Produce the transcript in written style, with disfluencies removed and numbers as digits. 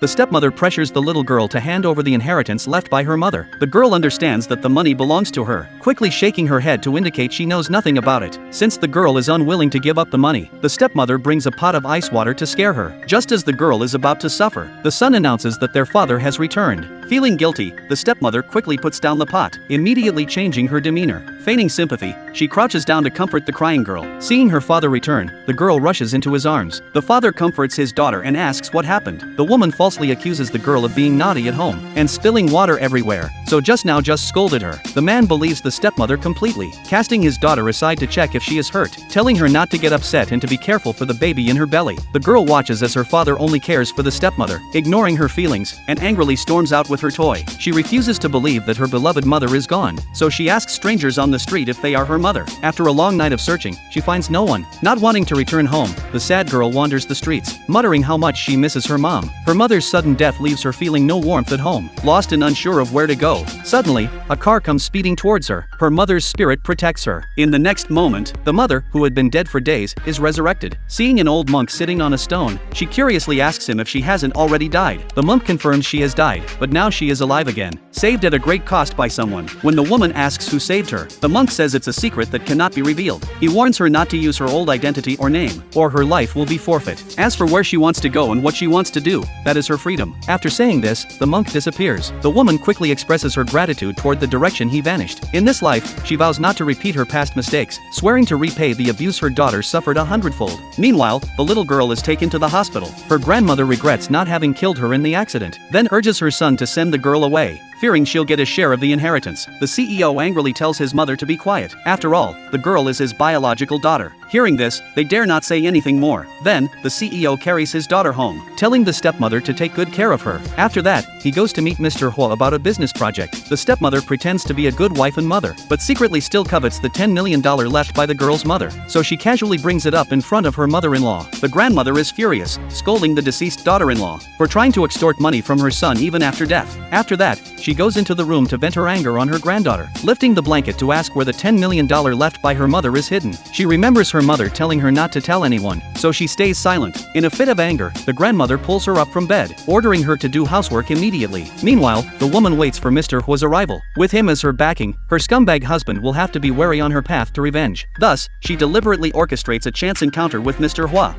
The stepmother pressures the little girl to hand over the inheritance left by her mother. The girl understands that the money belongs to her, quickly shaking her head to indicate she knows nothing about it. Since the girl is unwilling to give up the money, the stepmother brings a pot of ice water to scare her. Just as the girl is about to suffer, the son announces that their father has returned. Feeling guilty, the stepmother quickly puts down the pot, immediately changing her demeanor. Feigning sympathy, she crouches down to comfort the crying girl. Seeing her father return, the girl rushes into his arms. The father comforts his daughter and asks what happened. The woman falsely accuses the girl of being naughty at home and spilling water everywhere, so just scolded her. The man believes the stepmother completely, casting his daughter aside to check if she is hurt, telling her not to get upset and to be careful for the baby in her belly. The girl watches as her father only cares for the stepmother, ignoring her feelings, and angrily storms out with her toy. She refuses to believe that her beloved mother is gone, so she asks strangers on the street if they are her mother. After a long night of searching, she finds no one. Not wanting to return home, the sad girl wanders the streets, muttering how much she misses her mom. Her mother's sudden death leaves her feeling no warmth at home, lost and unsure of where to go. Suddenly, a car comes speeding towards her. Her mother's spirit protects her. In the next moment, the mother, who had been dead for days, is resurrected. Seeing an old monk sitting on a stone, she curiously asks him if she hasn't already died. The monk confirms she has died, but now she is alive again, saved at a great cost by someone. When the woman asks who saved her, the monk says it's a secret that cannot be revealed. He warns her not to use her old identity or name, or her life will be forfeit. As for where she wants to go and what she wants to do, that is her freedom. After saying this, the monk disappears. The woman quickly expresses her gratitude toward the direction he vanished. In this life, she vows not to repeat her past mistakes, swearing to repay the abuse her daughter suffered 100-fold. Meanwhile, the little girl is taken to the hospital. Her grandmother regrets not having killed her in the accident, then urges her son to send the girl away, fearing she'll get a share of the inheritance. The CEO angrily tells his mother to be quiet. After all, the girl is his biological daughter. Hearing this, they dare not say anything more. Then, the CEO carries his daughter home, telling the stepmother to take good care of her. After that, he goes to meet Mr. Hua about a business project. The stepmother pretends to be a good wife and mother, but secretly still covets the $10 million left by the girl's mother, so she casually brings it up in front of her mother-in-law. The grandmother is furious, scolding the deceased daughter-in-law for trying to extort money from her son even after death. After that, she goes into the room to vent her anger on her granddaughter, lifting the blanket to ask where the $10 million left by her mother is hidden. She remembers her mother telling her not to tell anyone, so she stays silent. In a fit of anger, the grandmother pulls her up from bed, ordering her to do housework immediately. Meanwhile, the woman waits for Mr. Hua's arrival. With him as her backing, her scumbag husband will have to be wary on her path to revenge. Thus, she deliberately orchestrates a chance encounter with Mr. Hua.